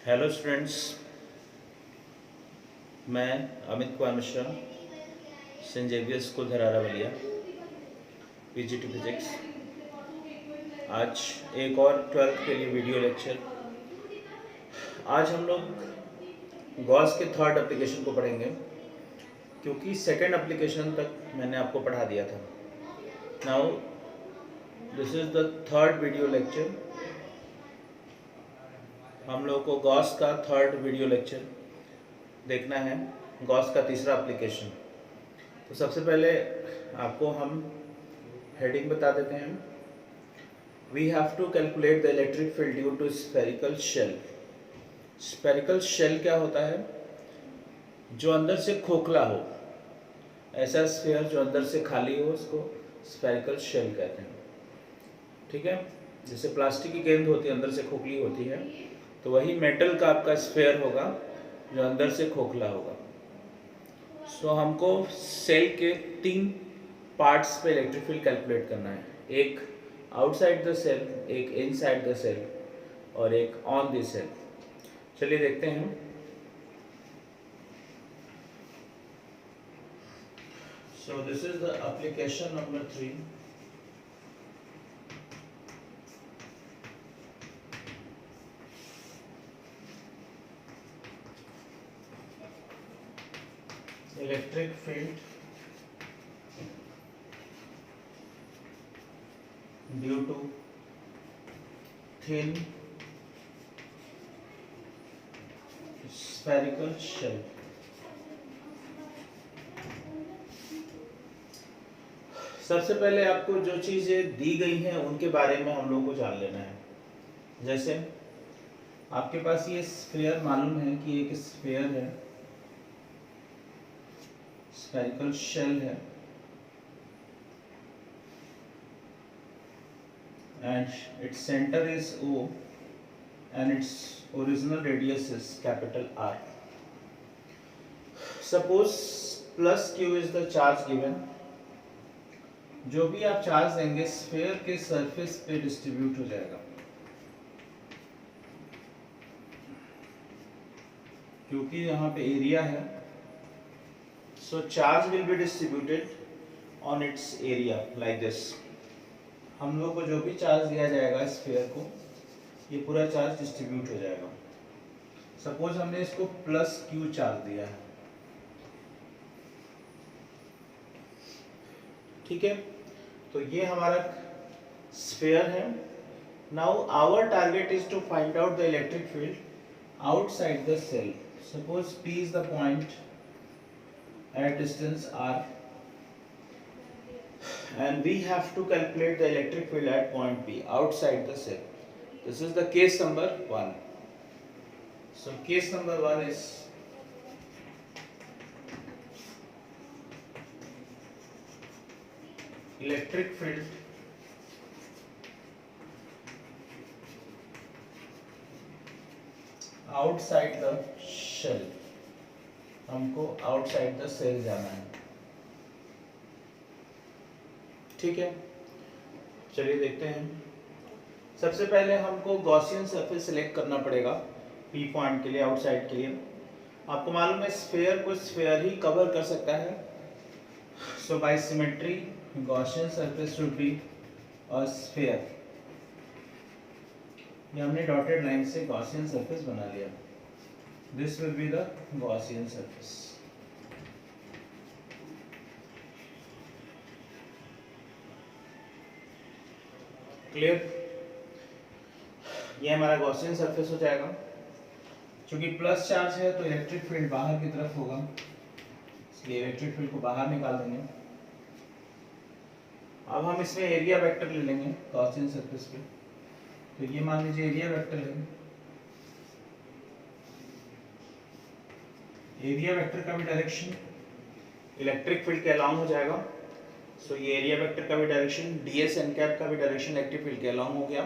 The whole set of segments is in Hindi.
हेलो स्टूडेंट्स, मैं Amit Kumar Mishra, Saint Xavier school Dharara Ballia, PGT physics. आज एक और 12th के लिए वीडियो लेक्चर। आज हम लोग गॉस के थर्ड एप्लीकेशन को पढ़ेंगे, क्योंकि सेकंड एप्लीकेशन तक मैंने आपको पढ़ा दिया था। Now this is the third video lecture. हम लोग को गॉस का थर्ड वीडियो लेक्चर देखना है, गॉस का तीसरा एप्लीकेशन। तो सबसे पहले आपको हम हेडिंग बता देते हैं। We have to calculate the electric field due to spherical shell. Spherical shell क्या होता है? जो अंदर से खोखला हो, ऐसा स्फीयर जो अंदर से खाली हो, उसको स्फेरिकल शेल कहते हैं। ठीक है, जैसे प्लास्टिक की गेंद होती है, अंदर से खोखली होती है, तो वही मेटल का आपका स्फीयर होगा जो अंदर से खोखला होगा। सो हमको सेल के 3 पार्ट्स पे इलेक्ट्रिक फील्ड कैलकुलेट करना है। एक आउटसाइड द सेल, एक इनसाइड द सेल और एक ऑन द सेल। चलिए देखते हैं। So this is the application number 3। Electric field due to thin spherical shell. सबसे पहले आपको जो चीज़ें दी गई हैं उनके बारे में हम लोग को जान लेना है। जैसे आपके पास ये स्फीयर मालूम है कि एक स्फीयर है, स्फेरिकल शेल है, and its center is O and its original radius is capital R. Suppose plus Q is the charge given. जो भी आप चार्ज देंगे स्फीयर के सरफेस पे डिस्ट्रीब्यूट हो जाएगा, क्योंकि यहाँ पे एरिया है। So charge will be distributed on its area like this. हम लोग को जो भी चार्ज दिया जाएगा स्फीयर को, ये पूरा चार्ज डिस्ट्रीब्यूट हो जाएगा। सपोज हमने इसको प्लस क्यू चार्ज दिया है, ठीक है, तो ये हमारा स्फीयर है। Now our target is to find out the electric field outside the shell. Suppose P is the point at distance R and we have to calculate the electric field at point P outside the cell. This is the case number 1. So case number 1 is electric field outside the shell। हमको outside the cell जाना है, ठीक है। चलिए देखते हैं। सबसे पहले हमको गॉसियन सरफेस सिलेक्ट करना पड़ेगा P पॉइंट के लिए, आउटसाइड के लिए। आपको मालूम है स्फीयर को स्फीयर ही कवर कर सकता है। So by symmetry Gaussian surface should be a sphere. ये हमने डॉटेड लाइन से गॉसियन सरफेस बना लिया। This will be the Gaussian surface. Clear? ये हमारा गॉसियन सरफेस हो जाएगा। क्योंकि प्लस चार्ज है तो इलेक्ट्रिक फील्ड बाहर की तरफ होगा, इसलिए इलेक्ट्रिक फील्ड को बाहर निकाल देंगे। अब हम इसमें एरिया वेक्टर ले लेंगे गॉसियन सरफेस पे। तो ये मान लीजिए एरिया वेक्टर है। एरिया वेक्टर का भी डायरेक्शन इलेक्ट्रिक फील्ड के अलाउंग हो जाएगा। सो ये एरिया वेक्टर का भी डायरेक्शन, ds n कैप का भी डायरेक्शन इलेक्ट्रिक फील्ड के अलाउंग हो गया।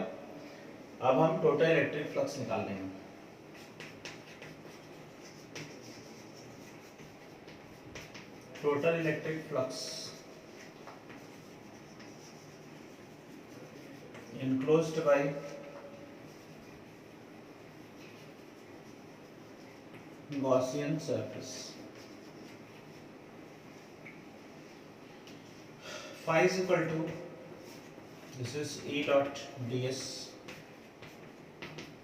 अब हम टोटल इलेक्ट्रिक फ्लक्स निकाल लेंगे। Total electric flux enclosed by Gaussian surface. Phi is equal to, this is E dot ds,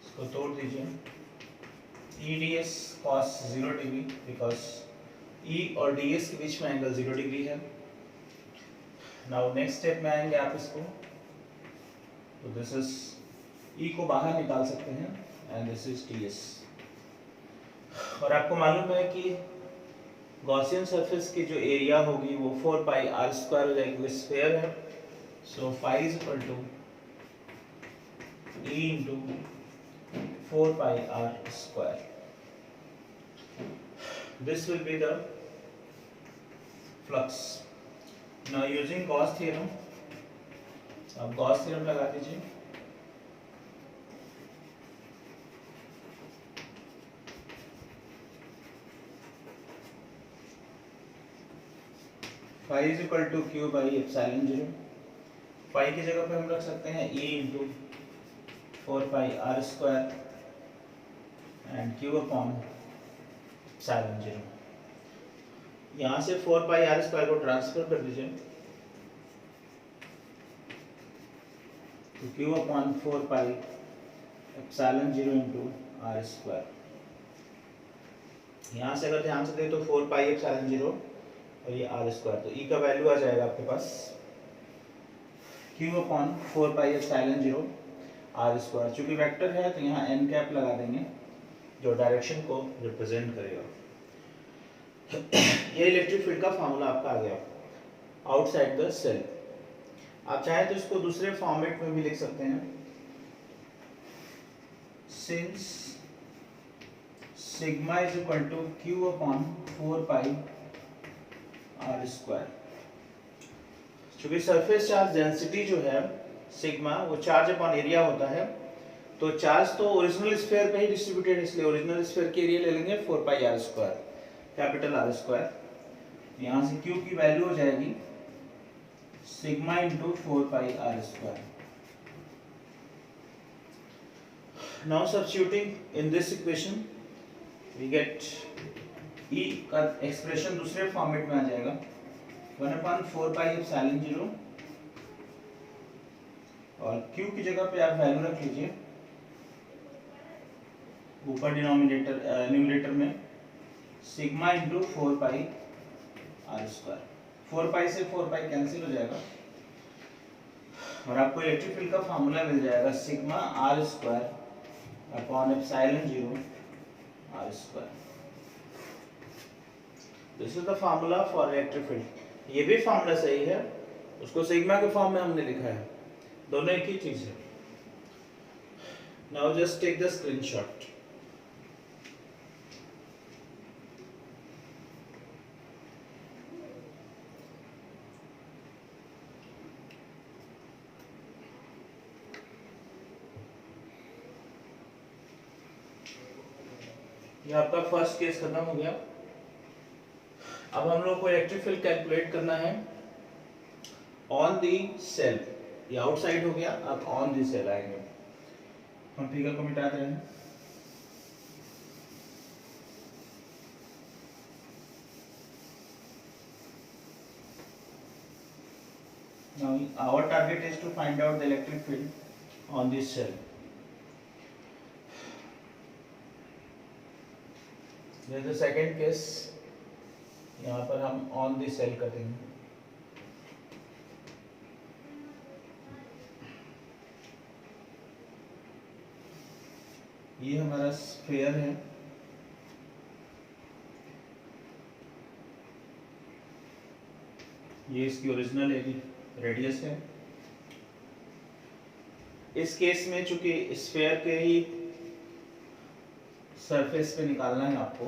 इसको तोड़ दीजिए, E ds cos 0 degree, because E और ds के बीच में एंगल 0 डिग्री है. नाउ नेक्स्ट स्टेप में आएंगे आप इसको, तो दिस इज E को बाहर निकाल सकते हैं एंड दिस इज ds. और आपको मालूम है कि गॉसियन सरफेस की जो एरिया होगी वो 4 पाई आर स्क्वायर हो जाएगी, वो स्फीयर है. So phi is equal to E into 4 pi are square. This will be the flux. Now using Gauss theorem, अब गॉस थ्योरम लगा दीजिए. Phi is equal to q by epsilon 0. Phi की जगह पे हम रख सकते हैं E into 4 pi are square and q upon epsilon 0. यहाँ से 4 पाई आर स्क्वायर को ट्रांसफर कर दीजिए, तो q upon 4 pi epsilon 0 into r square. यहाँ से अगर ध्यान से दें तो 4 पाई एप्सिलॉन 0 और ये आर स्क्वायर, तो E का वैल्यू आ जाएगा आपके पास Q upon 4 pi epsilon 0 r square. चूंकि वेक्टर है तो यहाँ n कैप लगा देंगे जो डायरेक्शन को रिप्रेजेंट करेगा. ये इलेक्ट्रिक फील्ड का फॉर्मूला आपका आ गया आउटसाइड द सेल. आप चाहें तो इसको दूसरे फॉर्मेट में भी लिख सकते हैं. Since sigma is equal to Q upon 4 pi are square. चूंकि सरफेस चार्ज डेंसिटी जो है सिग्मा वो चार्ज अपॉन एरिया होता है, तो चार्ज तो ओरिजिनल स्फीयर पे ही डिस्ट्रीब्यूटेड है, इसलिए ओरिजिनल स्फीयर के एरिया ले लेंगे 4 pi are square, capital R square. यहाँ से Q की वैल्यू हो जाएगी sigma into 4 pi are square. Now substituting in this equation we get E का एक्सप्रेशन दूसरे फॉर्मेट में आ जाएगा 1/4 पाई एप्सिलॉन 0 और Q की जगह पे आप वैल्यू रख लीजिए ऊपर न्यूमरेटर में sigma into 4 pi are square. 4 pi से 4 पाई कैंसिल हो जाएगा और आपको इलेक्ट्रिक फील्ड का फॉर्मूला मिल जाएगा sigma r square upon epsilon 0 r square. This is the formula for electric field. ये भी फार्मूला सही है, उसको सिग्मा के फॉर्म में हमने लिखा है, दोनों एक ही चीज है. Now just take the screenshot. ये आपका फर्स्ट केस खत्म हो गया. अब हम लोग को इलेक्ट्रिक फील्ड कैलकुलेट करना है ऑन दी सेल. ये आउटसाइड हो गया, अब ऑन दी सेल आएंगे. हम फिगर को मिटा दे रहे हैं. Now our target is to find out the electric field on this cell. This is the second case. यहाँ पर हम on the cell कर देंगे. ये हमारा स्फीयर है. ये इसकी ओरिजिनल रेडियस है. इस केस में चूंकि स्फीयर के ही सरफेस पे निकालना है आपको,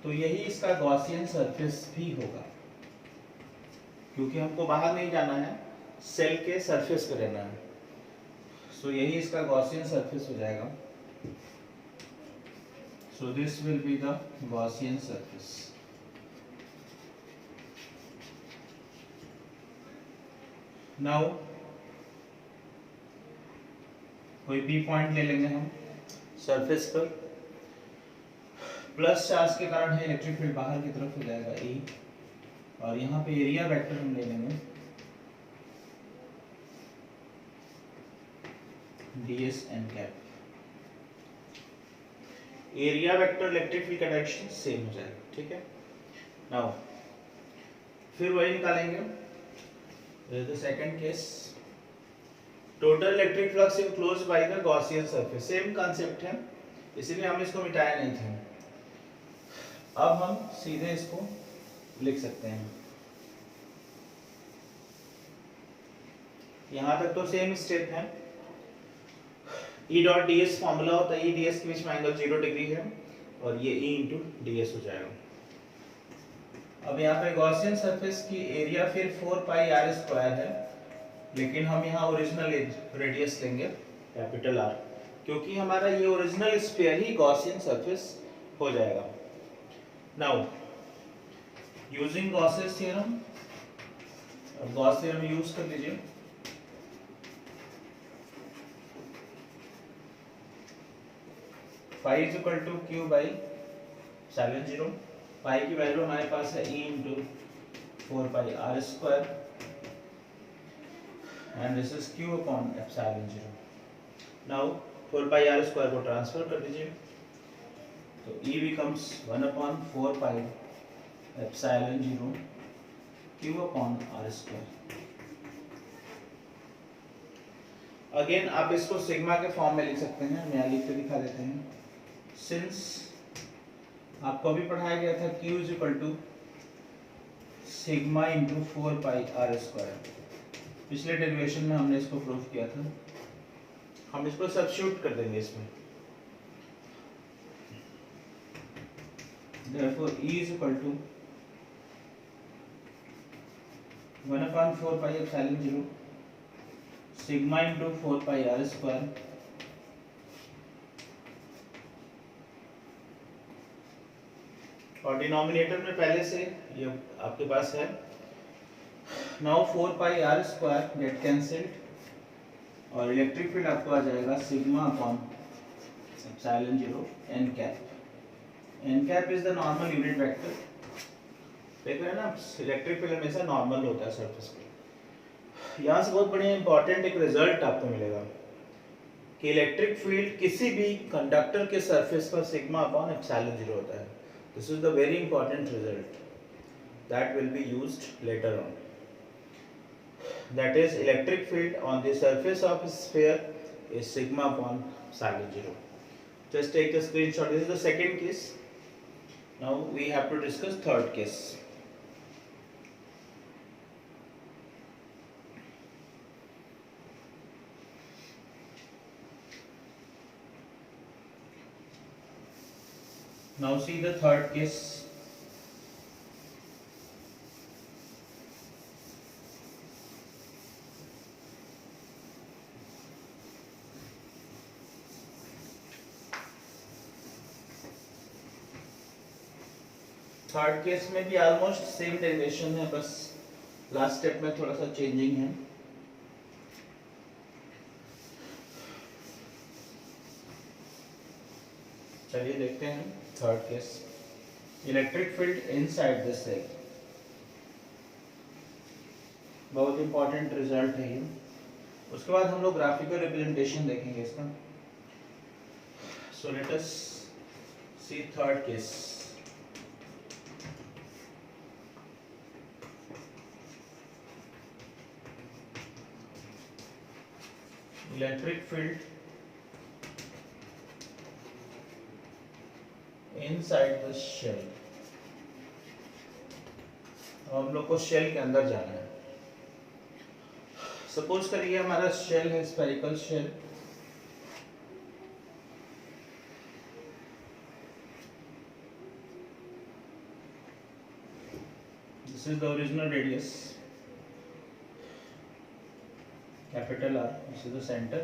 तो यही इसका गॉसियन सरफेस भी होगा, क्योंकि हमको बाहर नहीं जाना है, सेल के सरफेस पे रहना है. सो यही इसका गॉसियन सरफेस हो जाएगा. So this will be the Gaussian surface. Now कोई B पॉइंट ले लेंगे हम सरफेस पर. प्लस चार्ज के कारण है इलेक्ट्रिक फील्ड बाहर की तरफ हो जाएगा E, और यहाँ पे एरिया वेक्टर हम ले लेंगे ds n cap. Area vector electric field का डायरेक्शन सेम हो जाएगा, ठीक है। नाउ फिर वही निकालेंगे the second case, total electric flux enclosed by the Gaussian surface. Same concept है, इसीलिए हमने इसको मिटाया नहीं था। अब हम सीधे इसको लिख सकते हैं। यहां तक तो सेम स्टेप है। E डॉट ds फॉर्मूला होता है, E ds के बीच में एंगल 0 डिग्री है, और ये E इंटू ds हो जाएगा। अब यहाँ पे गॉसियन सरफेस की एरिया फिर 4 पाई r स्क्वायर है, लेकिन हम यहाँ ओरिजिनल रेडियस लेंगे कैपिटल R, क्योंकि हमारा ये ओरिजिनल स्फीयर ही गॉसियन सरफेस हो जाएगा। Now using Gauss's theorem, Gauss theorem use कर लीजिए। Phi is equal to q by epsilon 0। Pi की वैल्यू हमारे पास है E into 4 pi r square, and this is q upon epsilon 0। Now 4 pi r square को ट्रांसफर कर दीजिए, तो E becomes 1 upon 4 pi epsilon 0 q upon r square. Again आप इसको सिग्मा के फॉर्म में लिख सकते हैं, हम यहाँ लिख के दिखा देते हैं। सिंस आपको अभी पढ़ाया गया था Q is equal to sigma into 4 pi r square, पिछले डेरिवेशन में हमने इसको प्रूव किया था। हम इसको सब्स्टिट्यूट कर देंगे इसमें, therefore E is equal to 1/4 pi epsilon 0 sigma into 4 pi r square और डिनोमिनेटर में पहले से ये आपके पास है। Now 4 pi r square gate cancelled, और इलेक्ट्रिक फील्ड आपको आ जाएगा sigma upon epsilon 0 n cap. n cap is the normal unit vector. देख रहे हैं ना, इलेक्ट्रिक फील्ड हमेशा नॉर्मल होता है सरफेस पे। यहाँ से बहुत बढ़िया इंपॉर्टेंट एक रिजल्ट आपको मिलेगा कि इलेक्ट्रिक फील्ड किसी भी कंडक्टर के सरफेस पर सिग्मा अपॉन एप्सिलॉन 0 होता है। This is the very important result that will be used later on. That is, electric field on the surface of a sphere is sigma upon epsilon 0. Just take the screenshot. This is the second case. Now we have to discuss third case. Now see the third case. Third case में भी ऑलमोस्ट सेम डेरिवेशन है, बस लास्ट स्टेप में थोड़ा सा चेंजिंग है। चलिए देखते हैं third case. Electric field inside the shell, बहुत इंपॉर्टेंट रिजल्ट है ये। उसके बाद हम लोग ग्राफिकल रिप्रेजेंटेशन देखेंगे इसका। So let us see third case. Electric field inside the shell. हम लोग को शेल के अंदर जाना है। सपोज करिए हमारा शेल है spherical shell, this is the original radius capital R, this is the center,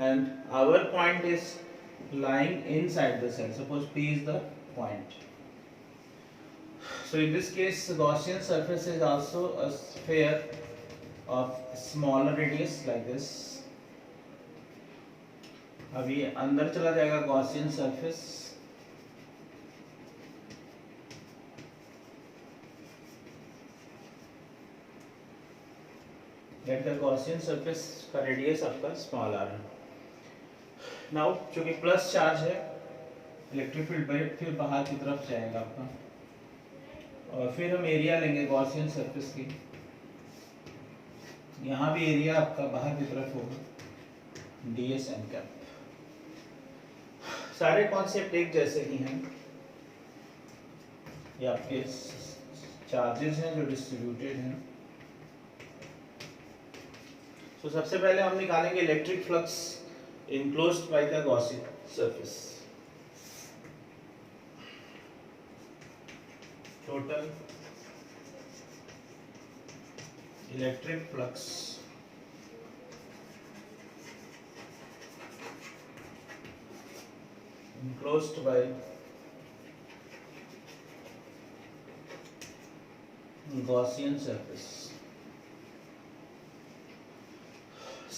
and our point is lying inside the cell. Suppose P is the point. So in this case, Gaussian surface is also a sphere of smaller radius like this. अब ये अंदर चला जाएगा Gaussian surface, let the Gaussian surface का रेडियस आपका स्मॉल आर है। नाउ चूंकि प्लस चार्ज है, इलेक्ट्रिक फील्ड फिर बाहर की तरफ जाएगा आपका, और फिर हम एरिया लेंगे गॉसियन सरफेस की। यहाँ भी एरिया आपका बाहर की तरफ होगा, ds n कैप। सारे कॉन्सेप्ट एक जैसे ही हैं, ये आपके चार्जेस हैं जो डिस्ट्रीब्यूटेड हैं। तो सबसे पहले हम निकालेंगे electric flux enclosed by the Gaussian surface. Total electric flux enclosed by Gaussian surface.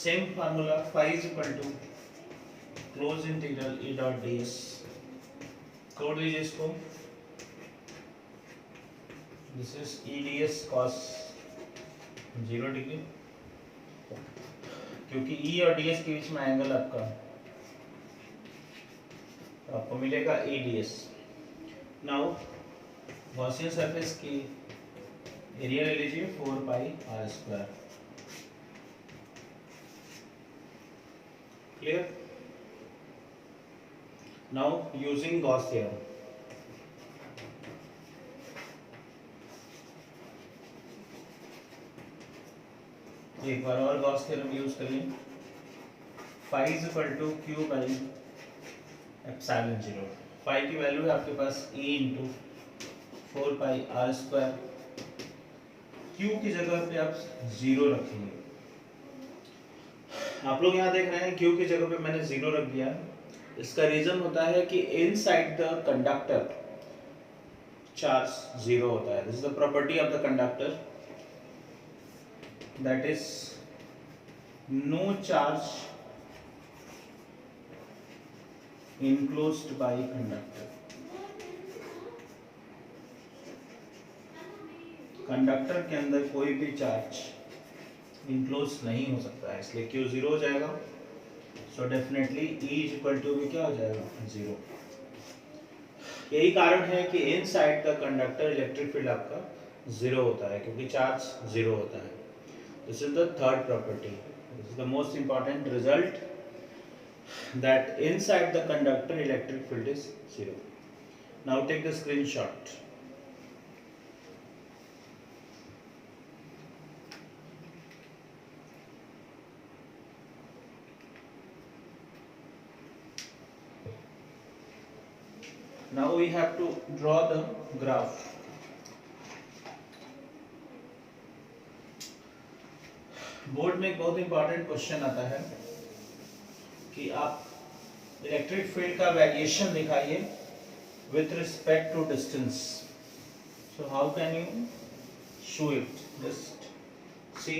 Same formula, phi is equal to closed integral E dot ds. Code लीजिए इसको, this is E ds cos 0 degree, क्योंकि E और ds के बीच में एंगल आपको मिलेगा ADS। नाउ गॉसियन सरफेस की एरिया ले लीजिए 4 pi r square. Clear? Now using Gauss theorem, एक बार और गॉस थ्योरम यूज करिए। Phi is equal to q by epsilon 0। Phi की वैल्यू है आपके पास e into 4 pi r square. q की जगह पे आप 0 रखेंगे। आप लोग यहाँ देख रहे हैं q की जगह पे मैंने 0 रख दिया। इसका रीजन होता है कि इनसाइड द कंडक्टर चार्ज 0 होता है। This is the property of the conductor, that is no charge enclosed by conductor। Conductor के अंदर कोई भी चार्ज इनक्लोज नहीं हो सकता है, इसलिए Q 0 हो जाएगा। So definitely E is equal to भी क्या हो जाएगा, 0। यही कारण है कि inside the conductor electric field आपका 0 होता है, क्योंकि चार्ज 0 होता है। This is the third property, this is the most important result, that inside the conductor electric field is 0. Now take the screenshot. Now we have to draw the graph. Board में एक बहुत इंपॉर्टेंट क्वेश्चन आता है कि आप इलेक्ट्रिक फील्ड का वेरिएशन दिखाइए with respect to distance. So how can you show it? Just see,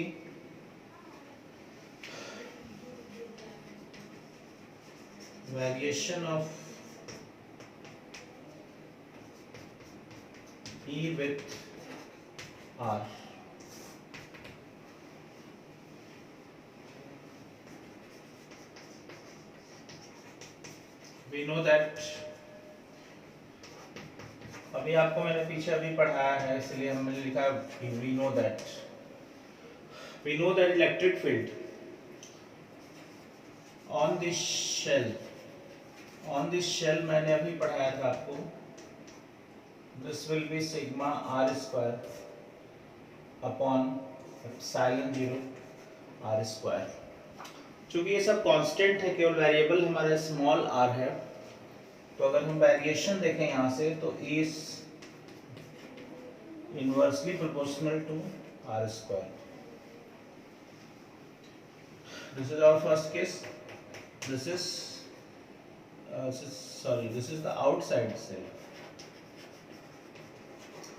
variation of E with R। We know that, अभी आपको मैंने पीछे अभी पढ़ाया है इसलिए हमने लिखा we know that electric field on this shell मैंने अभी पढ़ाया था आपको, this will be sigma r square upon epsilon 0 r square। चूंकि ये सब कांस्टेंट है, केवल वेरिएबल हमारा स्मॉल r है, तो अगर हम वेरिएशन देखें यहाँ से तो E is inversely proportional to r square। This is our first case. This is the outside cell,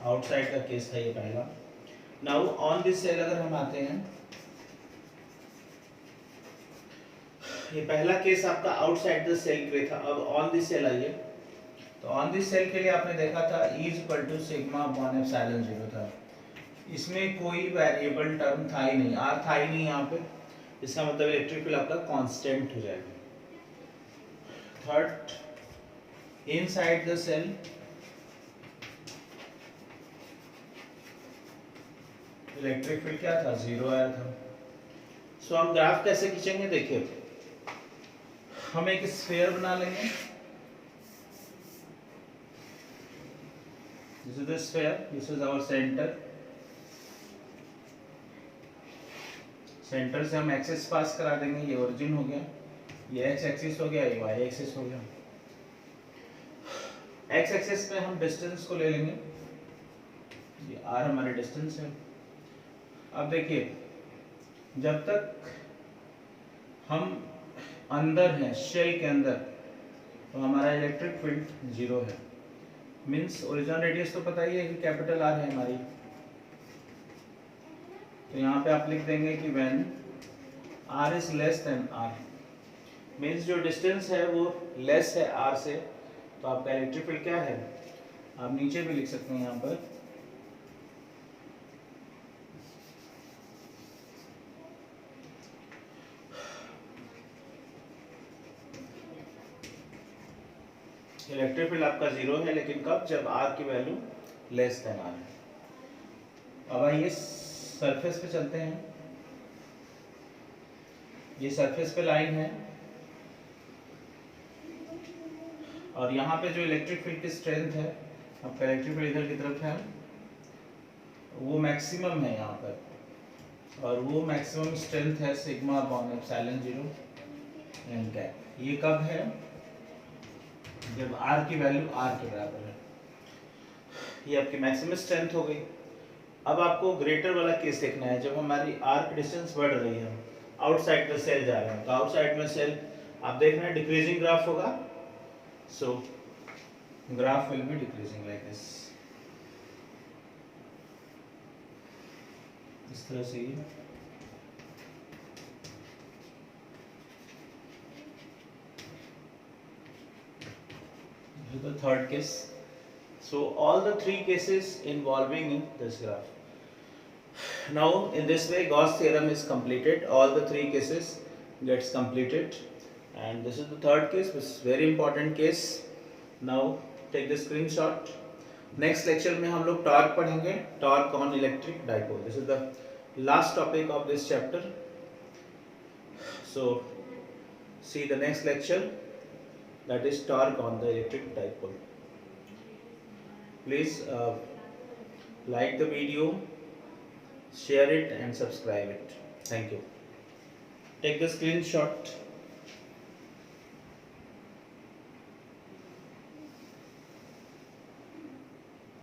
outside का केस था ये पहला। नाउ ऑन दिस सेल अगर हम आते हैं, ये पहला केस आपका आउटसाइड द सेल के लिए था। अब ऑन दिस सेल आइए, तो ऑन दिस सेल के लिए आपने देखा था E is equal to sigma upon epsilon 0 था। इसमें कोई वेरिएबल टर्म था ही नहीं, आर था ही नहीं यहाँ पे, इसका मतलब इलेक्ट्रिक फील्ड आपका कांस्टेंट हो जाएगा। Third, inside the shell electric field क्या था, 0 आया था। सो हम ग्राफ कैसे खींचेंगे, देखिए हम एक स्फीयर बना लेंगे, this is the sphere, this is our centre, centre से हम एक्सिस पास करा देंगे, ये ओरिजिन हो गया, ये एक्स एक्सिस हो गया, ये वाई एक्सिस हो गया। एक्स एक्सिस पे हम डिस्टेंस को ले लेंगे, ये आर हमारे डिस्टेंस है। अब देखिए जब तक हम अंदर हैं, शेल के अंदर, तो हमारा इलेक्ट्रिक फील्ड 0 है। मीन्स ओरिजिनल रेडियस तो पता ही है कि कैपिटल आर है हमारी, तो यहाँ पे आप लिख देंगे कि when r is less than r, means जो डिस्टेंस है वो लेस है r से, तो आपका इलेक्ट्रिक फील्ड क्या है, आप नीचे भी लिख सकते हैं यहाँ पर, इलेक्ट्रिक फील्ड आपका 0 है, लेकिन कब, जब r की वैल्यू लेस देन r है। अब आइए सरफेस पे चलते हैं, ये सरफेस पे लाइन है, और यहाँ पे जो इलेक्ट्रिक फील्ड की स्ट्रेंथ है, आपका इलेक्ट्रिक फील्ड इधर की तरफ है, वो मैक्सिमम है यहाँ पर, और वो मैक्सिमम स्ट्रेंथ है sigma upon epsilon 0 n cap. ये कब है, जब r की वैल्यू r के बराबर है, ये आपकी मैक्सिमम स्ट्रेंथ हो गई। अब आपको ग्रेटर वाला केस देखना है, जब हमारी r की डिस्टेंस बढ़ रही है, आउटसाइड द सेल जा रहे हैं, तो आउटसाइड में सेल आप देख रहे हैं डिक्रीजिंग ग्राफ होगा, सो graph will be decreasing like this, इस तरह से। The third case, so all the three cases involving in this graph. Now in this way Gauss theorem is completed, all the three cases gets completed, and this is the third case, which is very important case. Now take the screenshot. Next lecture में हम लोग टॉर्क पढ़ेंगे, torque on electric dipole, this is the last topic of this chapter, so see the next lecture, that is torque on the electric dipole. Please like the video, share it and subscribe it. Thank you. Take the screenshot.